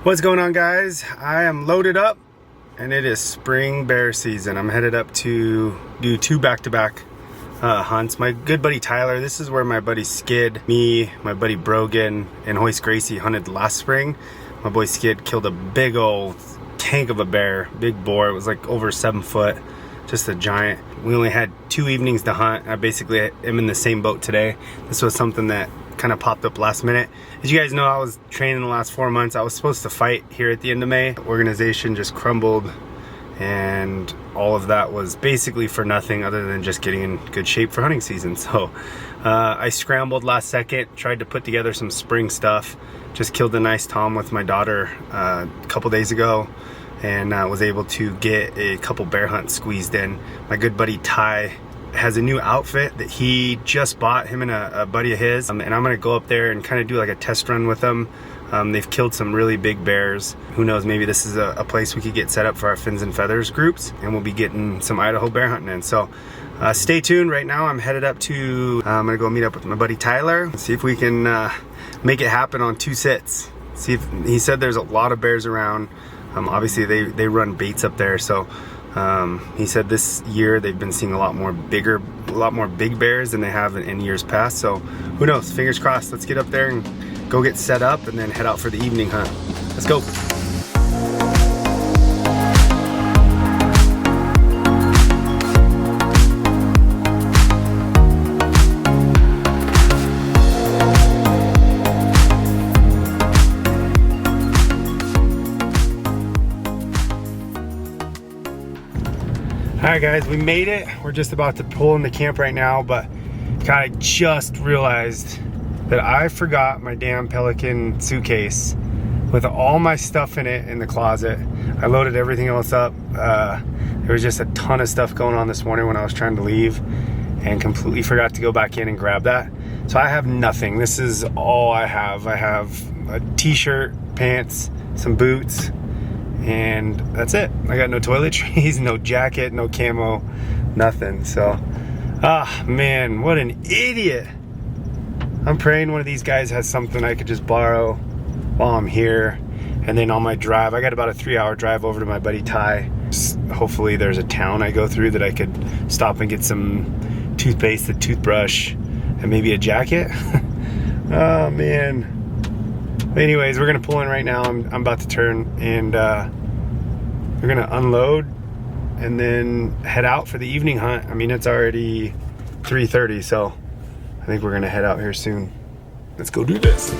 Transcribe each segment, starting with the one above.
What's going on, guys? I am loaded up and it is spring bear season. I'm headed up to do two back-to-back hunts. My good buddy Tyler, this is where my buddy Skid, me, my buddy Brogan, and Hoist Gracie hunted last spring. My boy Skid killed a big old tank of a bear, big boar. It was like over 7 foot, just a giant. We only had 2 evenings to hunt. I basically am in the same boat today. This was something that kind of popped up last minute. As you guys know, I was training the last 4 months. I was supposed to fight here at the end of May. The organization just crumbled, and all of that was basically for nothing other than just getting in good shape for hunting season. So I scrambled last second, tried to put together some spring stuff. Just killed a nice tom with my daughter a couple days ago, and was able to get a couple bear hunts squeezed in. My good buddy Ty has a new outfit that he just bought, him and a buddy of his, and I'm gonna go up there and kind of do like a test run with them. They've killed some really big bears. Who knows, maybe this is a place we could get set up for our Fins and Feathers groups, and we'll be getting some Idaho bear hunting in. So stay tuned. Right now I'm headed up to, I'm gonna go meet up with my buddy Tyler, see if we can make it happen on 2 sits. See if, he said there's a lot of bears around. Obviously they run baits up there, so he said this year they've been seeing a lot more big bears than they have in years past. So who knows, fingers crossed. Let's get up there and go get set up and then head out for the evening hunt. Let's go. Alright guys, we made it. We're just about to pull into camp right now, but God, I just realized that I forgot my damn Pelican suitcase with all my stuff in it in the closet. I loaded everything else up. There was just a ton of stuff going on this morning when I was trying to leave, and completely forgot to go back in and grab that. So I have nothing. This is all I have. I have a t-shirt, pants, some boots, and that's it. I got no toiletries, no jacket, no camo, nothing. So, man, what an idiot. I'm praying one of these guys has something I could just borrow while I'm here. And then on my drive, I got about a 3-hour drive over to my buddy Ty. Hopefully there's a town I go through that I could stop and get some toothpaste, a toothbrush, and maybe a jacket. Oh man. Anyways, we're gonna pull in right now. I'm about to turn, and we're gonna unload and then head out for the evening hunt. I mean, it's already 3:30, so I think we're gonna head out here soon. Let's go do this.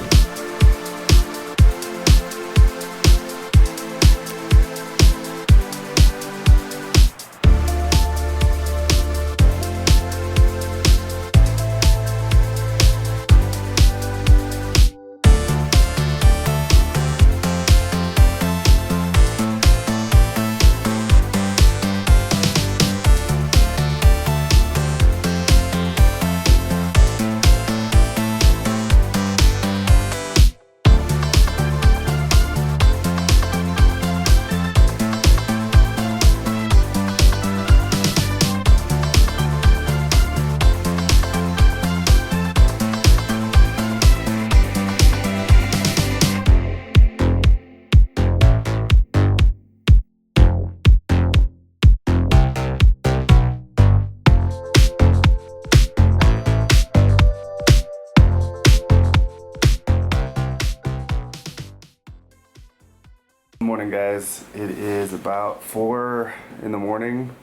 Morning guys, it is about 4 in the morning,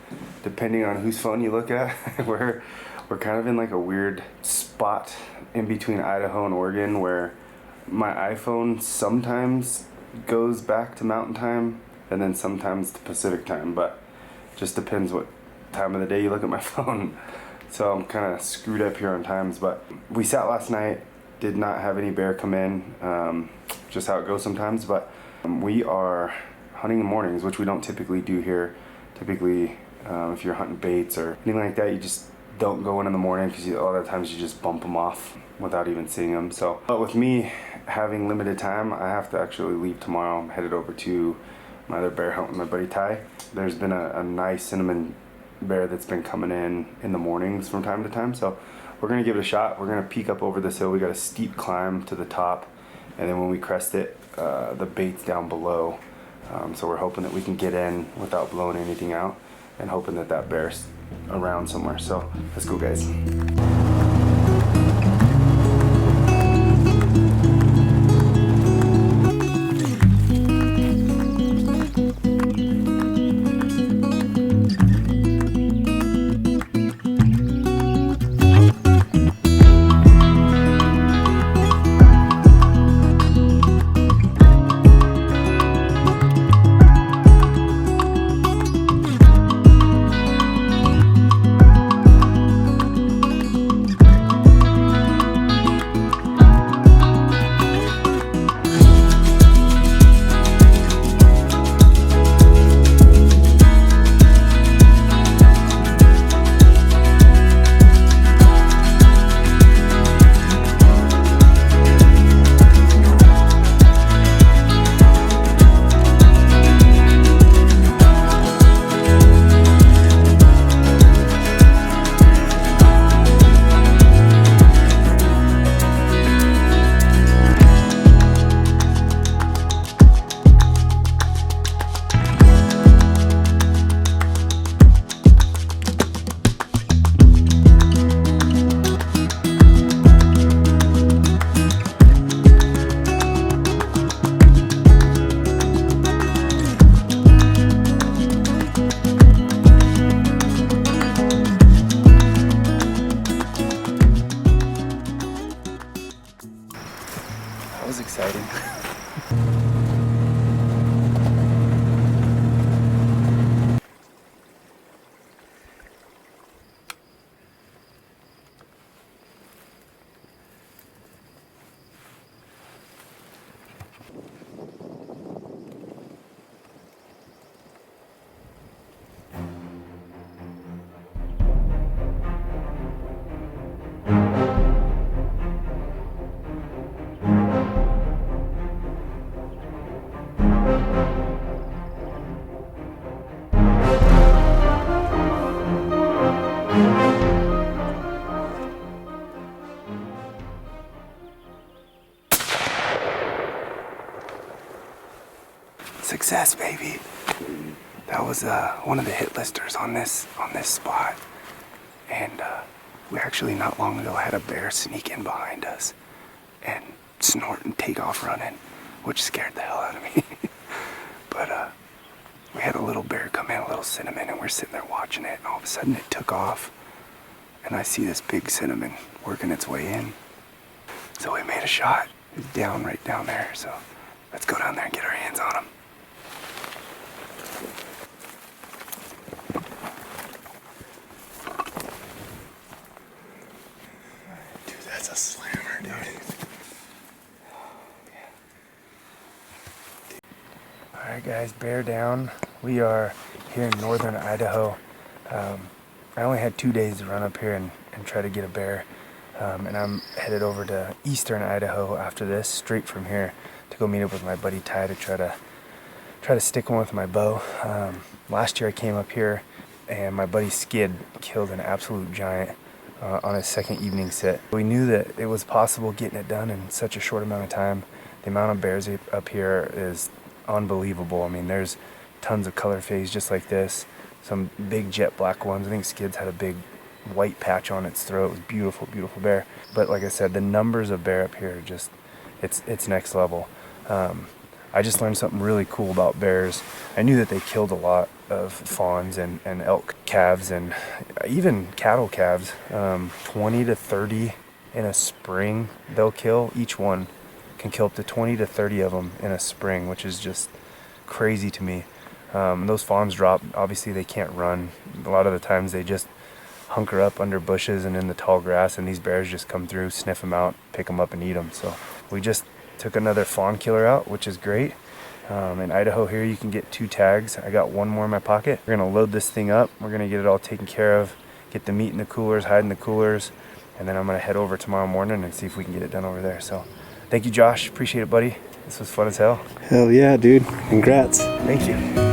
depending on whose phone you look at. we're kind of in like a weird spot in between Idaho and Oregon where my iPhone sometimes goes back to mountain time and then sometimes to Pacific time, but just depends what time of the day you look at my phone. So I'm kind of screwed up here on times, but we sat last night, did not have any bear come in, just how it goes sometimes, but we are hunting in the mornings, which we don't typically do here. Typically, if you're hunting baits or anything like that, you just don't go in the morning because a lot of times you just bump them off without even seeing them. So, but with me having limited time, I have to actually leave tomorrow. I'm headed over to my other bear hunt with my buddy Ty. There's been a nice cinnamon bear that's been coming in the mornings from time to time. So we're gonna give it a shot. We're gonna peek up over this hill. We got a steep climb to the top, and then when we crest it, the bait's down below. So we're hoping that we can get in without blowing anything out, and hoping that that bear's around somewhere. So let's go, guys. That was exciting. Success, baby. That was one of the hit listers on this spot, and we actually not long ago had a bear sneak in behind us and snort and take off running, which scared the hell out of me. But we had a little bear come in, a little cinnamon, and we're sitting there watching it, and all of a sudden it took off, and I see this big cinnamon working its way in. So we made a shot. It's down right down there, so let's go down there and get our hands on him. Dude, that's a slammer, dude. Alright guys, bear down. We are here in northern Idaho. I only had 2 days to run up here and try to get a bear. And I'm headed over to eastern Idaho after this, straight from here, to go meet up with my buddy Ty to try to stick one with my bow. Last year I came up here and my buddy Skid killed an absolute giant on his second evening sit. We knew that it was possible getting it done in such a short amount of time. The amount of bears up here is unbelievable. I mean, there's tons of color phase just like this, some big jet black ones. I think Skid's had a big white patch on its throat. It was beautiful, beautiful bear. But like I said, the numbers of bear up here are just, it's next level. I just learned something really cool about bears. I knew that they killed a lot of fawns and elk calves and even cattle calves. 20 to 30 in a spring they'll kill. Each one can kill up to 20 to 30 of them in a spring, which is just crazy to me. Those fawns drop, obviously they can't run. A lot of the times they just hunker up under bushes and in the tall grass, and these bears just come through, sniff them out, pick them up and eat them. So we just took another fawn killer out, which is great. In Idaho here you can get 2 tags. I got 1 more in my pocket. We're gonna load this thing up. We're gonna get it all taken care of, get the meat in the coolers, hide in the coolers, and then I'm gonna head over tomorrow morning and see if we can get it done over there. So thank you, Josh. Appreciate it, buddy. This was fun as hell. Hell yeah, dude. Congrats. Thank you.